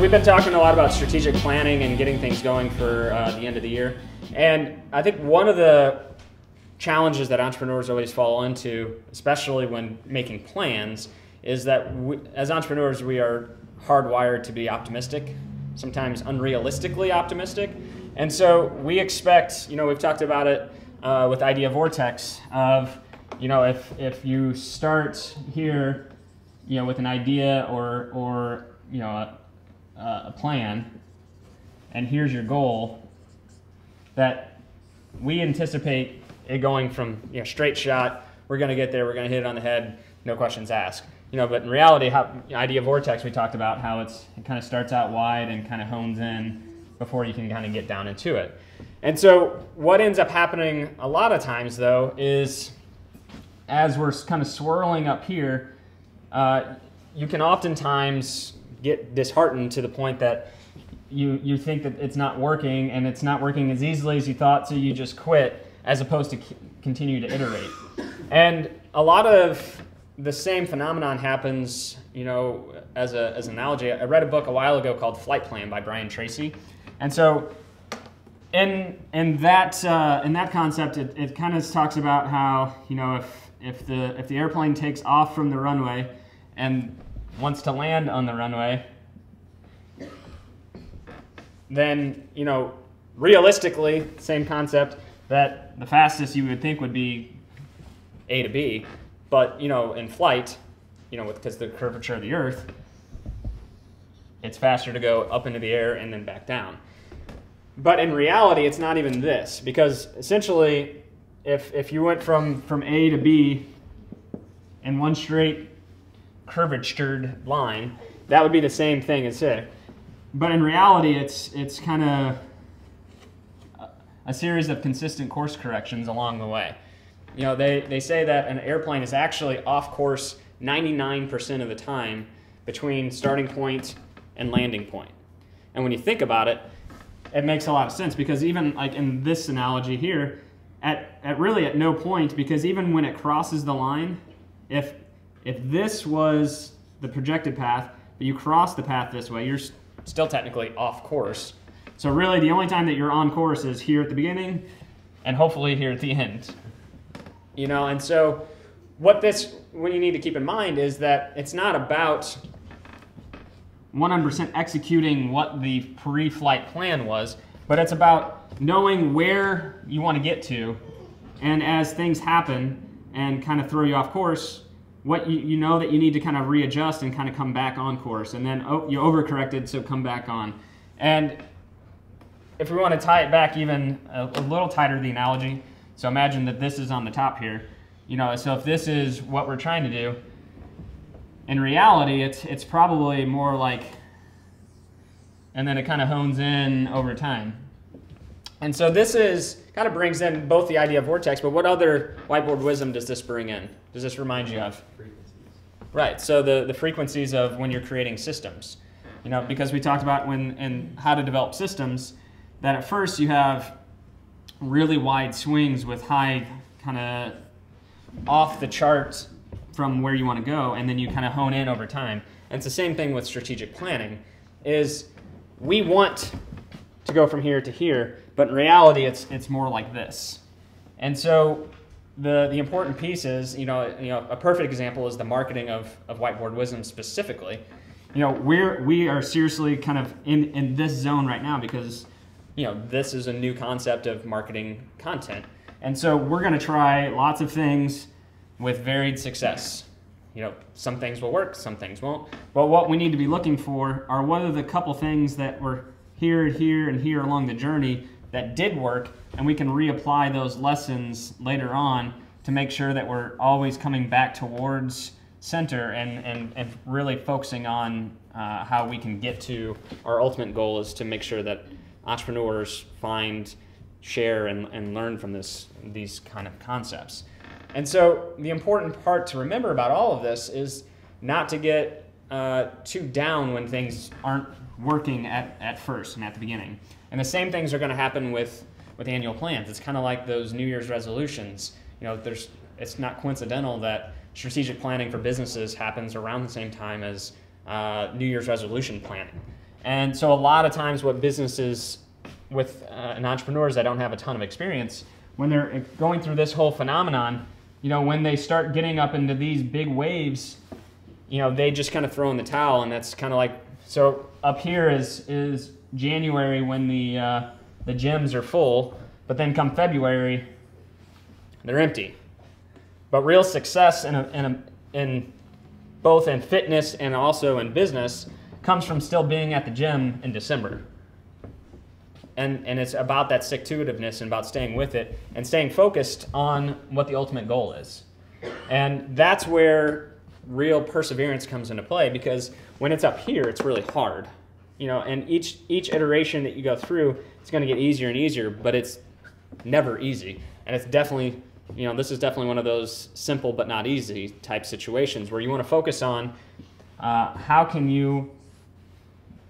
we've been talking a lot about strategic planning and getting things going for the end of the year. And I think one of the challenges that entrepreneurs always fall into, especially when making plans, is that as entrepreneurs, we are hardwired to be optimistic, sometimes unrealistically optimistic. And so we expect, we've talked about it with Idea Vortex of, if you start here, with an idea or a plan, and here's your goal, that we anticipate it going from straight shot, we're going to get there, we're going to hit it on the head, no questions asked. But in reality, Idea Vortex, we talked about how it kind of starts out wide and kind of hones in before you can kind of get down into it. And so what ends up happening a lot of times, though, is as we're kind of swirling up here, you can oftentimes get disheartened to the point that you think that it's not working, and it's not working as easily as you thought, so you just quit, as opposed to continue to iterate. And a lot of the same phenomenon happens, as an analogy. I read a book a while ago called Flight Plan by Brian Tracy. And so in that concept, it kind of talks about how, if the airplane takes off from the runway and wants to land on the runway, then, realistically, same concept, that the fastest you would think would be A to B, but, in flight, because the curvature of the Earth, it's faster to go up into the air and then back down. But in reality, it's not even this, because essentially, if you went from A to B in one straight curvatured line, that would be the same thing as here. But in reality, it's kind of a series of consistent course corrections along the way. They say that an airplane is actually off course 99% of the time between starting point and landing point. And when you think about it, it makes a lot of sense, because even like in this analogy here, at really at no point, because even when it crosses the line, if this was the projected path, but you cross the path this way, you're still technically off course. So really the only time that you're on course is here at the beginning and hopefully here at the end. And so what you need to keep in mind is that it's not about 100% executing what the pre-flight plan was, but it's about knowing where you want to get to, and as things happen and kind of throw you off course, what you know that you need to kind of readjust and kind of come back on course, and then you overcorrected, so come back on. And if we want to tie it back even a little tighter to the analogy, so imagine that this is on the top here, so if this is what we're trying to do, in reality, it's probably more like, and then it kind of hones in over time. And so this kind of brings in both the idea of vortex, but what other whiteboard wisdom does this bring in? Does this remind you of? Frequencies. Right, so the frequencies of when you're creating systems. Because we talked about and how to develop systems, that at first you have really wide swings with high kind of off the chart from where you want to go, and then you kind of hone in over time. And it's the same thing with strategic planning, is we want to go from here to here, but in reality it's more like this. And so the important piece is, a perfect example is the marketing of Whiteboard Wisdom specifically. We are seriously kind of in this zone right now, because this is a new concept of marketing content. And so we're going to try lots of things with varied success. Some things will work, some things won't. But what we need to be looking for are what are the couple things that were here, here, and here along the journey that did work, and we can reapply those lessons later on to make sure that we're always coming back towards center and really focusing on how we can get to our ultimate goal, is to make sure that entrepreneurs find, share, and learn from these kind of concepts. And so the important part to remember about all of this is not to get too down when things aren't working at first and at the beginning. And the same things are going to happen with annual plans. It's kind of like those New Year's resolutions. It's not coincidental that strategic planning for businesses happens around the same time as New Year's resolution planning. And so a lot of times what businesses with and entrepreneurs that don't have a ton of experience, when they're going through this whole phenomenon, when they start getting up into these big waves, they just kind of throw in the towel, and that's kind of like, so up here is January when the gyms are full, but then come February, they're empty. But real success in both in fitness and also in business comes from still being at the gym in December. And it's about that stick-to-itiveness and about staying with it and staying focused on what the ultimate goal is. And that's where real perseverance comes into play, because when it's up here, it's really hard. And each iteration that you go through, it's going to get easier and easier, but it's never easy. And it's definitely, this is definitely one of those simple but not easy type situations where you want to focus on how can you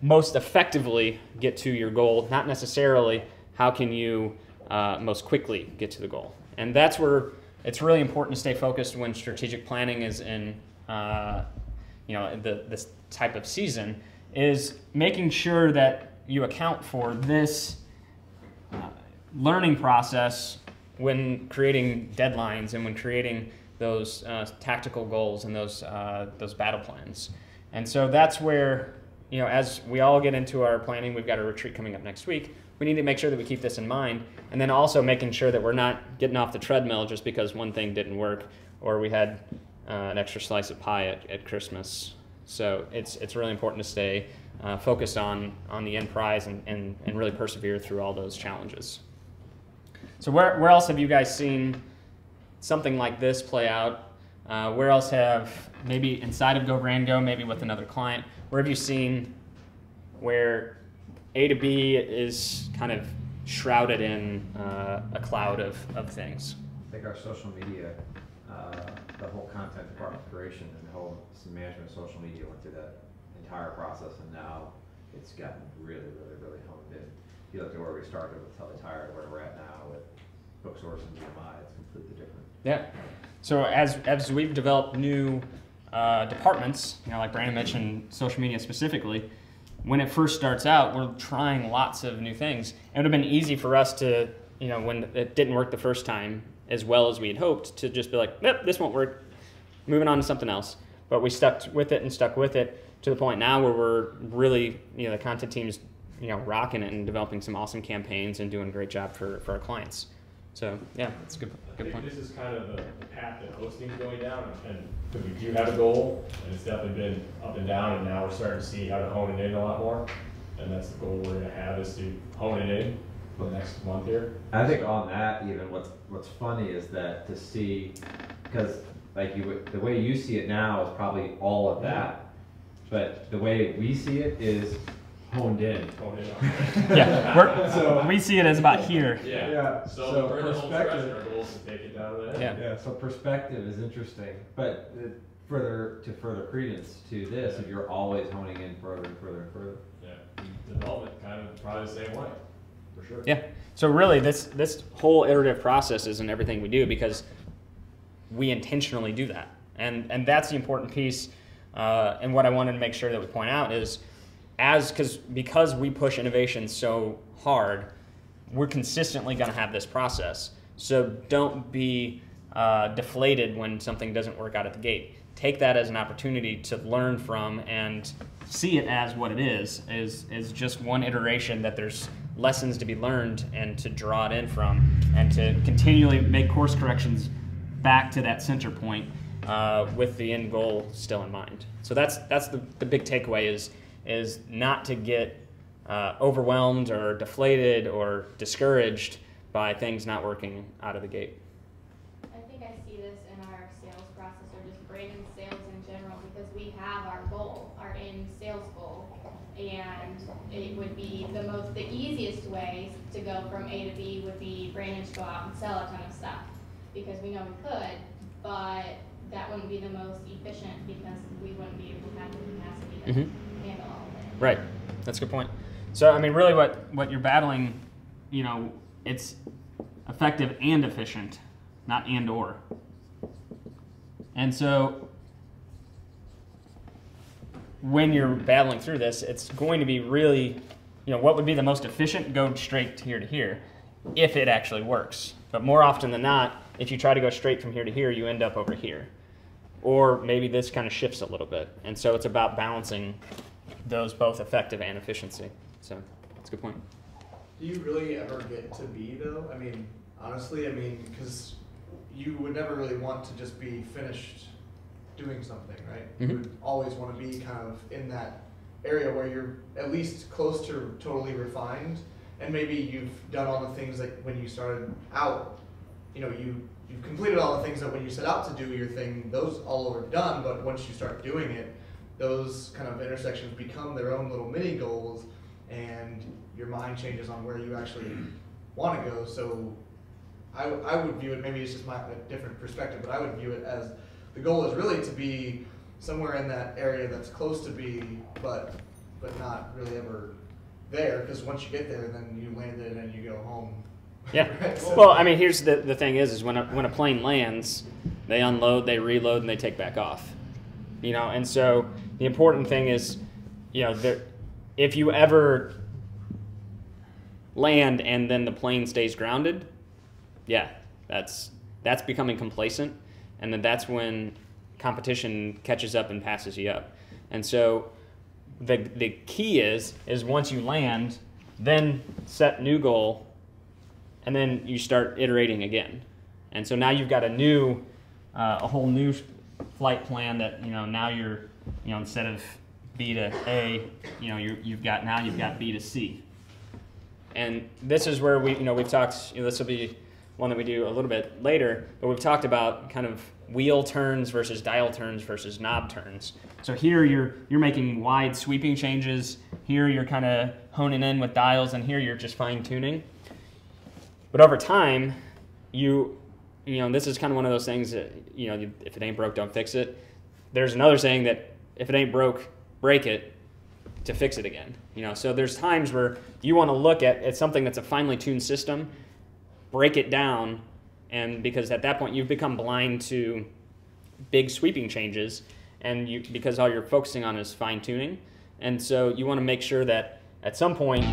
most effectively get to your goal, not necessarily how can you most quickly get to the goal. And that's where it's really important to stay focused when strategic planning is in this type of season, is making sure that you account for this learning process when creating deadlines and when creating those tactical goals and those battle plans. And so that's where, as we all get into our planning, we've got a retreat coming up next week, we need to make sure that we keep this in mind, and then also making sure that we're not getting off the treadmill just because one thing didn't work or we had an extra slice of pie at Christmas. So it's really important to stay focused on the end prize and really persevere through all those challenges. So where else have you guys seen something like this play out? Where else have, maybe inside of goBRANDgo, maybe with another client, where have you seen where A to B is kind of shrouded in a cloud of things? I think our social media, the whole content department creation and the whole management of social media went through that entire process, and now it's gotten really honed in. If you look at where we started with Tell the Tire to where we're at now with Booksource and BMI, it's completely different. Yeah. So as we've developed new departments, like Brandon mentioned, social media specifically, when it first starts out, we're trying lots of new things. It would have been easy for us to, when it didn't work the first time as well as we had hoped, to just be like, nope, this won't work, moving on to something else. But we stuck with it to the point now where we're really, the content team's, rocking it and developing some awesome campaigns and doing a great job for our clients. So yeah, that's a good point. This is kind of the path that hosting's going down, and because we do have a goal, and it's definitely been up and down, and now we're starting to see how to hone it in a lot more, and that's the goal we're going to have, is to hone it in for the next month here. I think on that, even what's funny is that to see, because like the way you see it now is probably all of that, but the way we see it is honed in. Yeah, we see it as about here. Yeah. So perspective. Our goal is to take it down to that. Yeah. So perspective is interesting, but further credence to this, if you're always honing in further and further and further. Yeah. Development kind of probably the same way, for sure. Yeah. So really, this whole iterative process is in everything we do because we intentionally do that, and that's the important piece. And what I wanted to make sure that we point out is, because we push innovation so hard, we're consistently going to have this process. So don't be deflated when something doesn't work out at the gate. Take that as an opportunity to learn from and see it as what it is just one iteration, that there's lessons to be learned and to draw it in from, and to continually make course corrections back to that center point with the end goal still in mind. So that's the big takeaway, is not to get overwhelmed or deflated or discouraged by things not working out of the gate. I think I see this in our sales process, or just Brandon's sales in general, because we have our goal, our end sales goal, and it would be the easiest way to go from A to B would be Brandon to go out and sell a ton of stuff, because we know we could, but that wouldn't be the most efficient because we wouldn't be able to have the capacity to handle all of it. Right, that's a good point. So I mean, really what you're battling, it's effective and efficient, not and or. And so when you're battling through this, it's going to be really, what would be the most efficient? Go straight here to here, if it actually works. But more often than not, if you try to go straight from here to here, you end up over here. Or maybe this kind of shifts a little bit. And so it's about balancing those both effective and efficiency. So that's a good point. Do you really ever get to B though? I mean, honestly, because you would never really want to just be finished doing something, right? Mm-hmm. You would always want to be kind of in that area where you're at least close to totally refined, and maybe you've done all the things that when you started out, you've completed all the things that when you set out to do your thing, those all are done, but once you start doing it, those kind of intersections become their own little mini goals, and your mind changes on where you actually want to go. So I would view it, maybe it's just a different perspective, but I would view it as the goal is really to be somewhere in that area that's close to B, but not really ever there, because once you get there, then you land it and you go home. Yeah. Right? So, Well, I mean, here's the thing is when a plane lands, they unload, they reload, and they take back off. And so the important thing is, if you ever land and then the plane stays grounded, yeah, that's becoming complacent, and then that's when competition catches up and passes you up. And so the key is once you land, then set new goal, and then you start iterating again. And so now you've got a whole new flight plan that now you're instead of B to A, you've got B to C. And this is where we've talked. This will be one that we do a little bit later, but we've talked about kind of wheel turns versus dial turns versus knob turns. So here you're making wide sweeping changes. Here you're kind of honing in with dials, and here you're just fine tuning. But over time, this is kind of one of those things that if it ain't broke, don't fix it. There's another saying that if it ain't broke, break it to fix it again. So there's times where you want to look at something that's a finely tuned system, break it down, and because at that point you've become blind to big sweeping changes, and because all you're focusing on is fine tuning, and so you want to make sure that at some point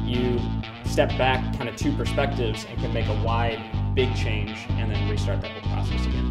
you step back kind of two perspectives and can make a wide, big change and then restart that whole process again.